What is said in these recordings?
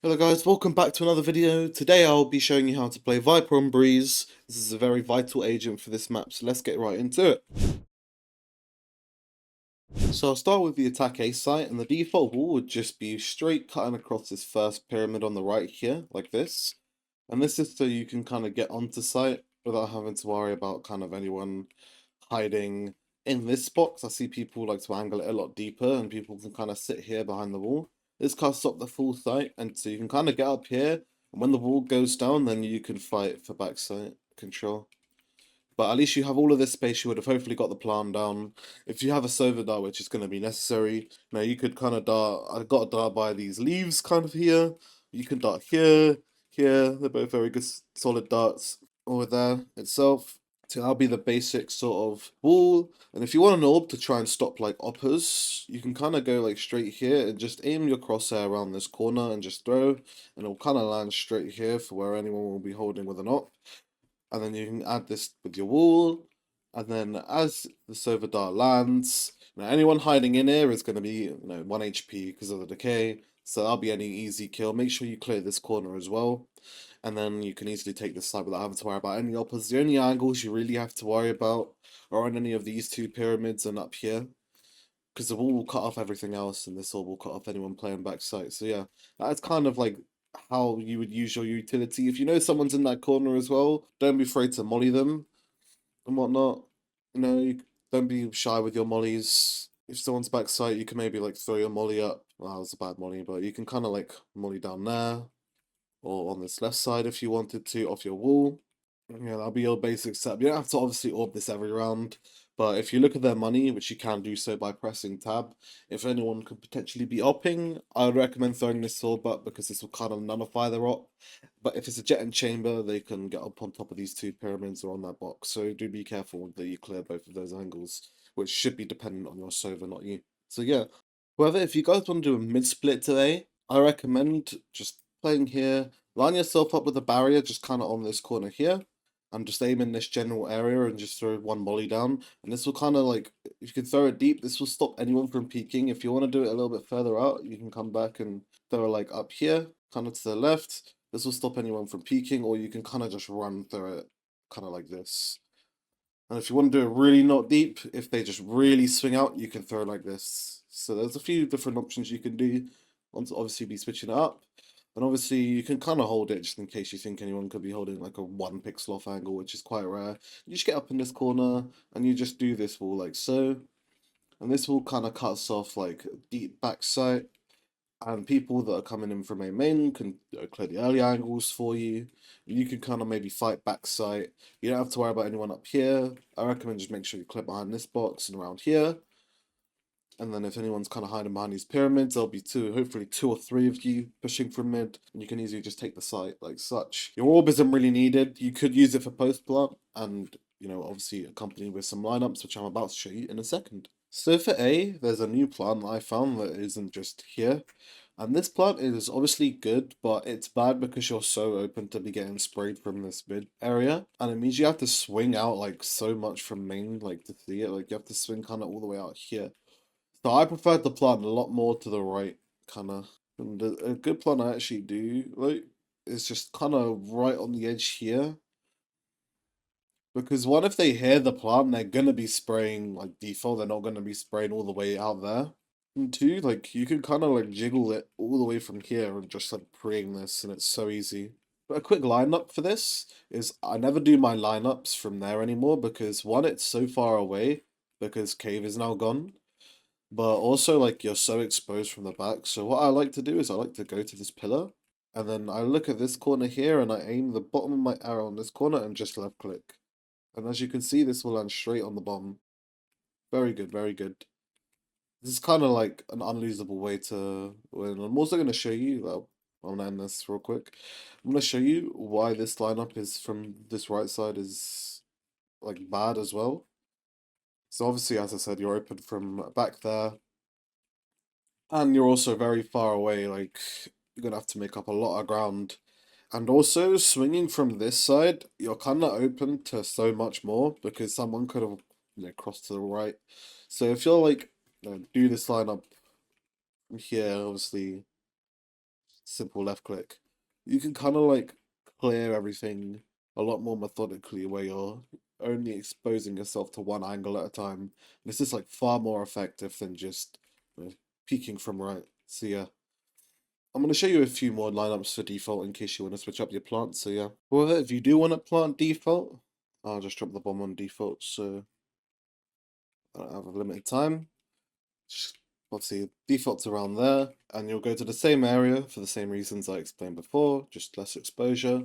Hello guys, welcome back to another video. Today I'll be showing you how to play Viper on Breeze. This is a very vital agent for this map, so let's get right into it. So I'll start with the attack A site, and the default wall would just be straight cutting across this first pyramid on the right here, like this. And this is so you can kind of get onto site without having to worry about kind of anyone hiding in this box. I see people like to angle it a lot deeper, and people can kind of sit here behind the wall. This cuts up the full site, and so you can kind of get up here, and when the wall goes down, then you can fight for backside control. But at least you have all of this space. You would have hopefully got the plan down. If you have a Sova dart, which is going to be necessary, now you could kind of dart. I got a dart by these leaves kind of here. You can dart here, here. They're both very good, solid darts. Or there itself. So that'll be the basic sort of wall. And if you want an orb to try and stop like oppers, you can kind of go like straight here and just aim your crosshair around this corner and just throw. And it'll kind of land straight here for where anyone will be holding with an op. And then you can add this with your wall. And then as the Sova dart lands, anyone hiding in here is going to be 1 HP because of the decay. So that'll be any easy kill. Make sure you clear this corner as well. And then you can easily take this side without having to worry about any oppers. The only angles you really have to worry about are on any of these two pyramids and up here. Because the wall will cut off everything else, and this all will cut off anyone playing backside. So yeah, that's kind of like how you would use your utility. If you know someone's in that corner as well, don't be afraid to molly them and whatnot. Don't be shy with your mollies. If someone's backside, you can maybe like throw your molly up. Well, that was a bad molly, but you can kind of like molly down there or on this left side if you wanted to off your wall. Yeah, that'll be your basic setup. You don't have to obviously orb this every round, but if you look at their money, which you can do so by pressing tab, if anyone could potentially be opping, I would recommend throwing this sword butt because this will kind of nullify their op. But if it's a jet and chamber, they can get up on top of these two pyramids or on that box. So do be careful that you clear both of those angles, which should be dependent on your Sova, not you. So yeah, however, if you guys want to do a mid split today, I recommend just playing here. Line yourself up with a barrier just kind of on this corner here and just aim in this general area and just throw one volley down. And this will kind of like, if you can throw it deep, this will stop anyone from peeking. If you want to do it a little bit further out, you can come back and throw it like up here, kind of to the left. This will stop anyone from peeking, or you can kind of just run through it, kind of like this. And if you want to do it really not deep, if they just really swing out, you can throw like this. So there's a few different options you can do. Want to obviously be switching it up. And obviously you can kind of hold it just in case you think anyone could be holding like a 1 pixel off angle, which is quite rare. You just get up in this corner and you just do this wall like so. And this wall kind of cuts off like deep back sight. And people that are coming in from a main can clear the early angles for you. You can kind of maybe fight backside. You don't have to worry about anyone up here. I recommend just make sure you clear behind this box and around here. And then if anyone's kind of hiding behind these pyramids, there'll be hopefully two or three of you pushing from mid. And you can easily just take the site like such. Your orb isn't really needed. You could use it for post plant and, obviously accompanied with some lineups, which I'm about to show you in a second. So for A, there's a new plant that I found that isn't just here. And this plant is obviously good, but it's bad because you're so open to be getting sprayed from this mid area. And it means you have to swing out like so much from main, like to see it. Like you have to swing kind of all the way out here. So I prefer the plant a lot more to the right, kind of. And a good plant I actually do like is just kind of right on the edge here. Because what if they hear the plant, they're gonna be spraying like default, they're not gonna be spraying all the way out there. And two, like you can kind of like jiggle it all the way from here and just like pre-aim this, and it's so easy. But a quick lineup for this is I never do my lineups from there anymore because one, it's so far away because cave is now gone. But also like you're so exposed from the back. So what I like to do is I like to go to this pillar and then I look at this corner here and I aim the bottom of my arrow on this corner and just left click. And as you can see, this will land straight on the bottom. Very good, very good. This is kind of like an unlosable way to win. I'm also going to show you, I'll end this real quick. I'm going to show you why this lineup is from this right side is like bad as well. So obviously, as I said, you're open from back there. And you're also very far away, like, you're gonna have to make up a lot of ground. And also, swinging from this side, you're kind of open to so much more because someone could have, crossed to the right. So if you're like, do this lineup from here, obviously, simple left click. You can kind of like clear everything a lot more methodically where you're only exposing yourself to one angle at a time. This is like far more effective than just peeking from right. So yeah. I'm going to show you a few more lineups for default in case you want to switch up your plant. So yeah. Well, if you do want to plant default, I'll just drop the bomb on default. So I don't have a limited time. Just, obviously, default's around there. And you'll go to the same area for the same reasons I explained before. Just less exposure.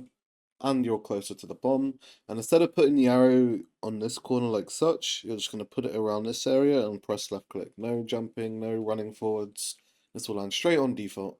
And you're closer to the bomb. And instead of putting the arrow on this corner like such, you're just going to put it around this area and press left click. No jumping, no running forwards. This will land straight on default,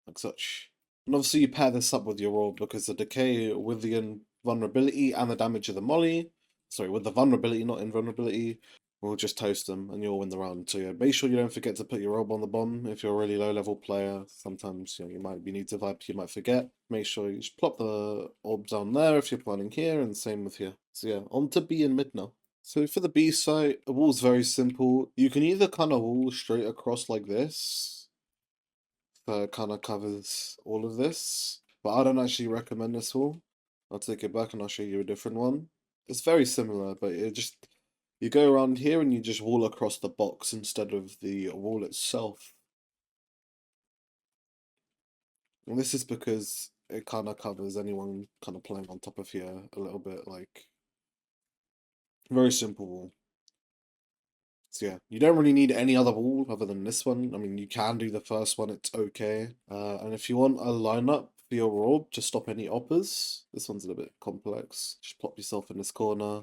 like such. And obviously you pair this up with your roll because the decay with the invulnerability and the damage of the molly, sorry, with the vulnerability, not invulnerability, will just toast them and you'll win the round. So yeah, make sure you don't forget to put your orb on the bomb if you're a really low level player. Sometimes you might be new to Vibe, you might forget. Make sure you just plop the orb down there if you're planning here, and same with here. So yeah, on to B and mid now. So for the B site, the wall's very simple. You can either kind of wall straight across like this, that kind of covers all of this, but I don't actually recommend this wall. I'll take it back and I'll show you a different one. It's very similar, but it just, you go around here and you just wall across the box instead of the wall itself. And this is because it kind of covers anyone kind of playing on top of here a little bit, like, very simple wall. So yeah, you don't really need any other wall other than this one. I mean, you can do the first one, it's okay. And if you want a lineup for your orb to stop any oppers, this one's a little bit complex. Just plop yourself in this corner,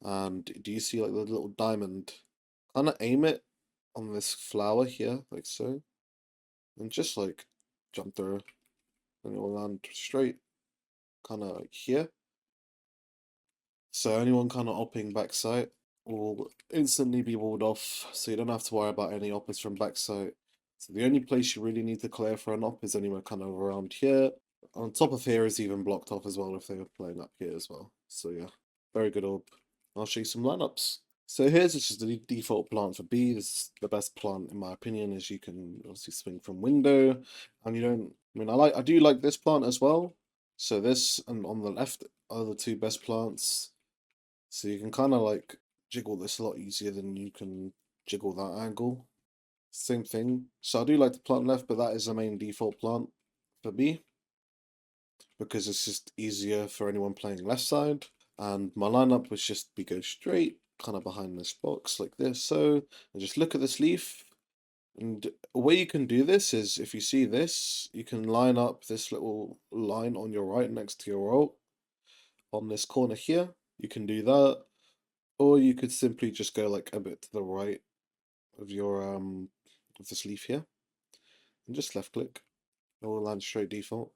and do you see like the little diamond? Kind of aim it on this flower here, like so, and just like jump through, and it will land straight, kind of like here. So anyone kind of opping backside will instantly be walled off, so you don't have to worry about any oppers from backside. So the only place you really need to clear for an op is anywhere kind of around here. On top of here is even blocked off as well if they were playing up here as well. So yeah, very good orb. I'll show you some lineups. So here's just the default plant for B. This is the best plant in my opinion, as you can obviously swing from window, and you don't. I mean, I do like this plant as well. So this and on the left are the two best plants. So you can kind of like jiggle this a lot easier than you can jiggle that angle. Same thing. So I do like the plant left, but that is the main default plant for B, because it's just easier for anyone playing left side. And my lineup was just we go straight, kind of behind this box like this. So and just look at this leaf. And a way you can do this is if you see this, you can line up this little line on your right next to your alt on this corner here. You can do that. Or you could simply just go like a bit to the right of your of this leaf here. And just left click. It will land straight default.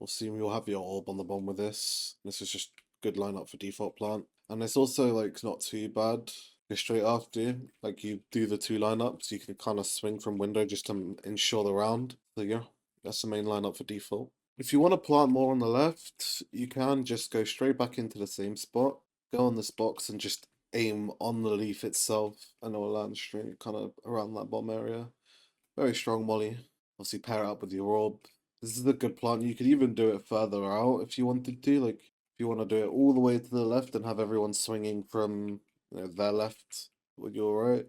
We'll see you'll have your orb on the bomb with this. This is just good lineup for default plant. And it's also like not too bad. Go straight after, like you do the two lineups, you can kind of swing from window just to ensure the round. So yeah, that's the main lineup for default. If you want to plant more on the left, you can just go straight back into the same spot. Go on this box and just aim on the leaf itself, and it will land straight kind of around that bomb area. Very strong molly. Obviously pair it up with your orb. This is a good plant. You could even do it further out if you wanted to. Like if you want to do it all the way to the left and have everyone swinging from their left with your right.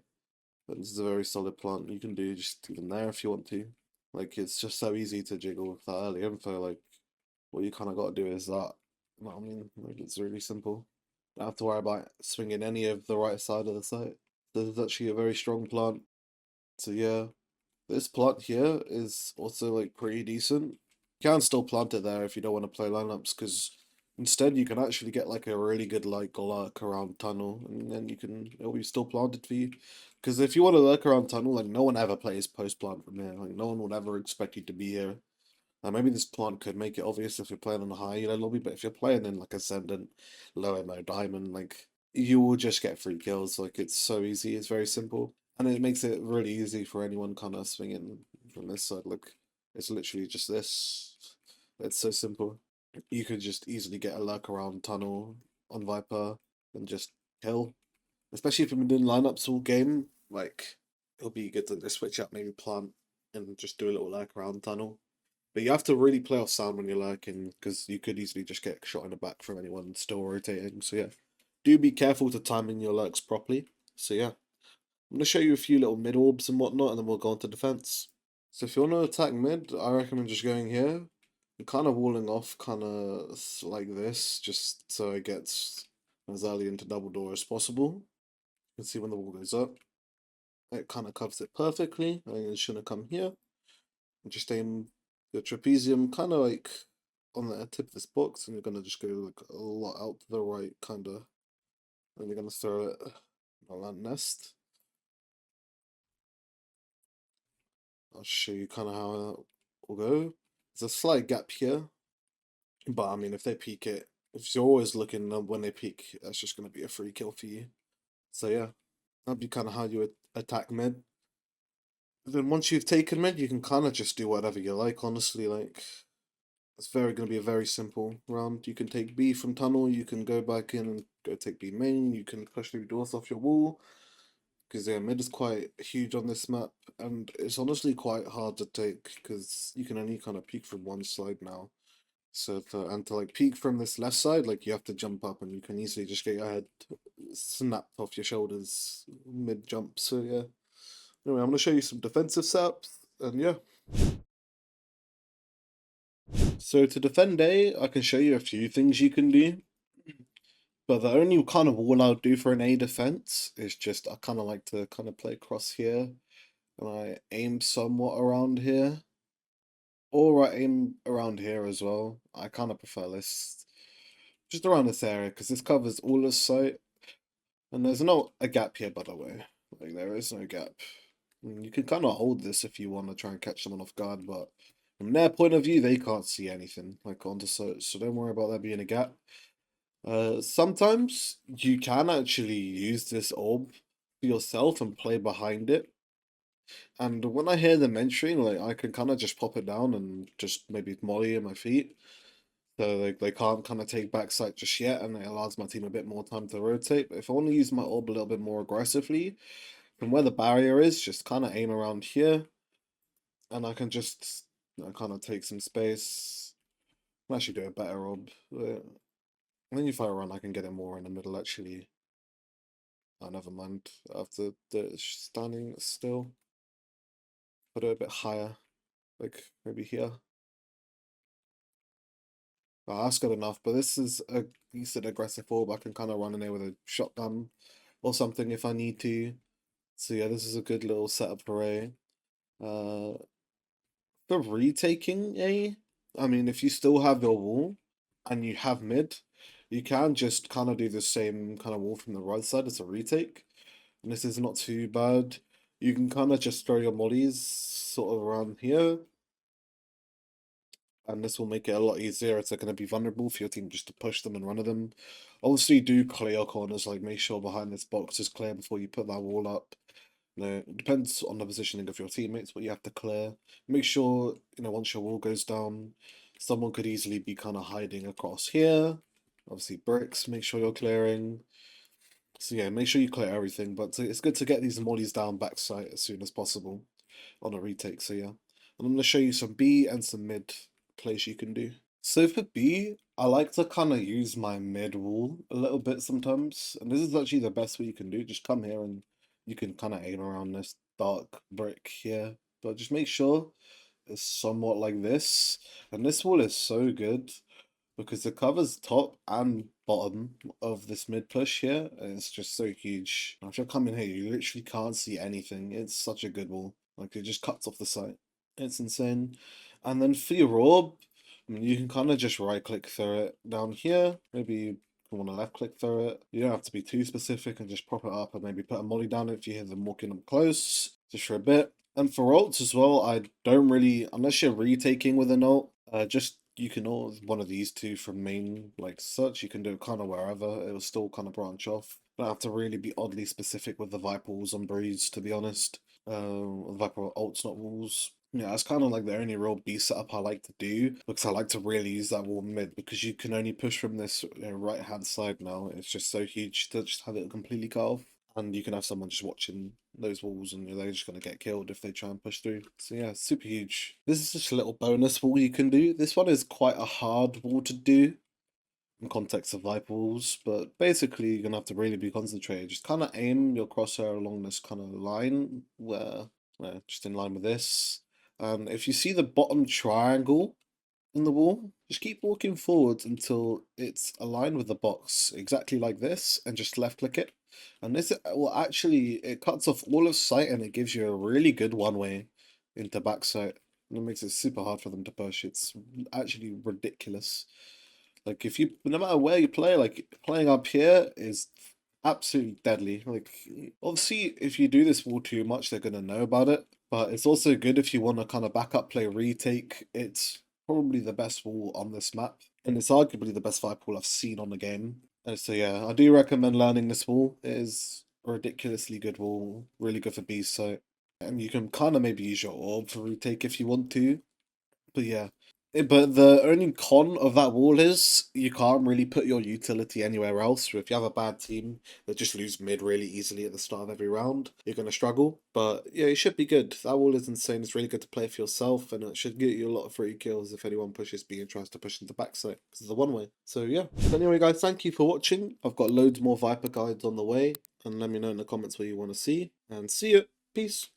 But this is a very solid plant. You can do just even there if you want to. Like it's just so easy to jiggle with that early info. Like what you kind of got to do is that. I mean, like it's really simple. Don't have to worry about swinging any of the right side of the site. This is actually a very strong plant. So yeah, this plant here is also like pretty decent. You can still plant it there if you don't want to play lineups, because instead you can actually get like a really good like lurk around tunnel, and then you can it'll be still planted for you. Because if you want to lurk around tunnel, like no one ever plays post plant from here. Like no one would ever expect you to be here. Maybe this plant could make it obvious if you're playing on a high elo lobby, but if you're playing in like Ascendant, low MO diamond, like you will just get free kills. Like it's so easy, it's very simple. And it makes it really easy for anyone kind of swinging from this side. Look, it's literally just this. It's so simple. You could just easily get a lurk around tunnel on Viper and just kill. Especially if you've been doing lineups all game, like it'll be good to just switch up, maybe plant and just do a little lurk around tunnel. But you have to really play off sound when you're lurking, because you could easily just get shot in the back from anyone still rotating. So yeah, do be careful to timing your lurks properly. So yeah, I'm gonna show you a few little mid orbs and whatnot, and then we'll go on to defense. So if you want to attack mid, I recommend just going here and kind of walling off, kind of like this, just so it gets as early into double door as possible. You can see when the wall goes up, it kind of covers it perfectly. And you're just gonna come here and just aim the trapezium kind of like on the tip of this box, and you're gonna just go like a lot out to the right, kind of, and you're gonna throw it on that nest. I'll show you kind of how it will go. There's a slight gap here, but I mean, if they peek it, if you're always looking when they peek, that's just gonna be a free kill for you. So yeah, that'd be kind of how you would attack mid. Then once you've taken mid, you can kind of just do whatever you like. Honestly, like it's gonna be a very simple round. You can take B from tunnel. You can go back in and go take B main. You can push through doors off your wall. Because yeah, mid is quite huge on this map, and it's honestly quite hard to take because you can only kind of peek from one side now. So to like peek from this left side, like you have to jump up, and you can easily just get your head snapped off your shoulders mid jump. So yeah. Anyway, I'm gonna show you some defensive setups, and yeah. So to defend A, I can show you a few things you can do. But the only kind of wall I'll do for an A defense is just I kind of like to kind of play across here, and I aim somewhat around here, or I aim around here as well. I kind of prefer this, just around this area, because this covers all the site, and there's not a gap here, by the way. Like there is no gap. You can kind of hold this if you want to try and catch someone off guard, but from their point of view, they can't see anything like onto so don't worry about there being a gap. Sometimes you can actually use this orb for yourself and play behind it. And when I hear them entering, like I can kind of just pop it down and just maybe molly in my feet. So they can't kind of take backside just yet, and it allows my team a bit more time to rotate. But if I want to use my orb a little bit more aggressively, from where the barrier is, just kind of aim around here, and I can just kind of take some space. I'll actually do a better orb. And then if I run, I can get it more in the middle actually. Oh, never mind. After the standing still, put it a bit higher, like maybe here. Oh, that's good enough. But this is a decent aggressive orb. I can kind of run in there with a shotgun or something if I need to. So yeah, this is a good little setup for A. Uh, for retaking A, I mean, if you still have your wall and you have mid, you can just kind of do the same kind of wall from the right side as a retake. And this is not too bad. You can kind of just throw your mollies sort of around here, and this will make it a lot easier. It's going to be vulnerable for your team just to push them and run at them. Obviously, do clear corners, like make sure behind this box is clear before you put that wall up. It depends on the positioning of your teammates, what you have to clear. Make sure, once your wall goes down, someone could easily be kind of hiding across here. Obviously, bricks, make sure you're clearing. So yeah, make sure you clear everything, but it's good to get these mollies down backside as soon as possible on a retake, so yeah. And I'm going to show you some B and some mid plays you can do. So for B, I like to kind of use my mid wall a little bit sometimes, and this is actually the best way you can do. Just come here and you can kind of aim around this dark brick here, but just make sure it's somewhat like this. And this wall is so good because it covers top and bottom of this mid push here, and it's just so huge. If you're coming here, you literally can't see anything. It's such a good wall. Like it just cuts off the sight. It's insane. And then for your orb, I mean, you can kind of just right click through it down here. Maybe you want to left click through it. You don't have to be too specific and just prop it up and maybe put a molly down if you hear them walking up close, just for a bit. And for ults as well, I don't really, unless you're retaking with an ult, just you can all one of these two from main like such. You can do it kind of wherever. It will still kind of branch off. Don't have to really be oddly specific with the Viper walls on Breeze, to be honest. Viper ults, not walls. Yeah, that's kind of like the only real B setup I like to do because I like to really use that wall mid because you can only push from this right hand side now. It's just so huge to just have it completely cut off. And you can have someone just watching those walls and they're just going to get killed if they try and push through. So yeah, super huge. This is just a little bonus wall you can do. This one is quite a hard wall to do in context of Viper walls, but basically you're going to have to really be concentrated. Just kind of aim your crosshair along this kind of line where just in line with this. And if you see the bottom triangle in the wall, just keep walking forwards until it's aligned with the box, exactly like this, and just left click it. And this will actually, it cuts off all of sight and it gives you a really good one way into backside. And it makes it super hard for them to push. It's actually ridiculous. Like if you, no matter where you play, like playing up here is absolutely deadly. Like obviously, if you do this wall too much, they're gonna know about it. But it's also good if you want to kind of backup play retake. It's probably the best wall on this map, and it's arguably the best Viper wall I've seen on the game. And so yeah, I do recommend learning this wall. It is a ridiculously good wall, really good for B site, and you can kind of maybe use your orb for retake if you want to. But yeah. But the only con of that wall is you can't really put your utility anywhere else. So if you have a bad team that just lose mid really easily at the start of every round, you're going to struggle. But yeah, it should be good. That wall is insane. It's really good to play for yourself, and it should get you a lot of free kills if anyone pushes B and tries to push into backside because it's the one way. So yeah. But anyway, guys, thank you for watching. I've got loads more Viper guides on the way, and let me know in the comments what you want to see. And see you. Peace.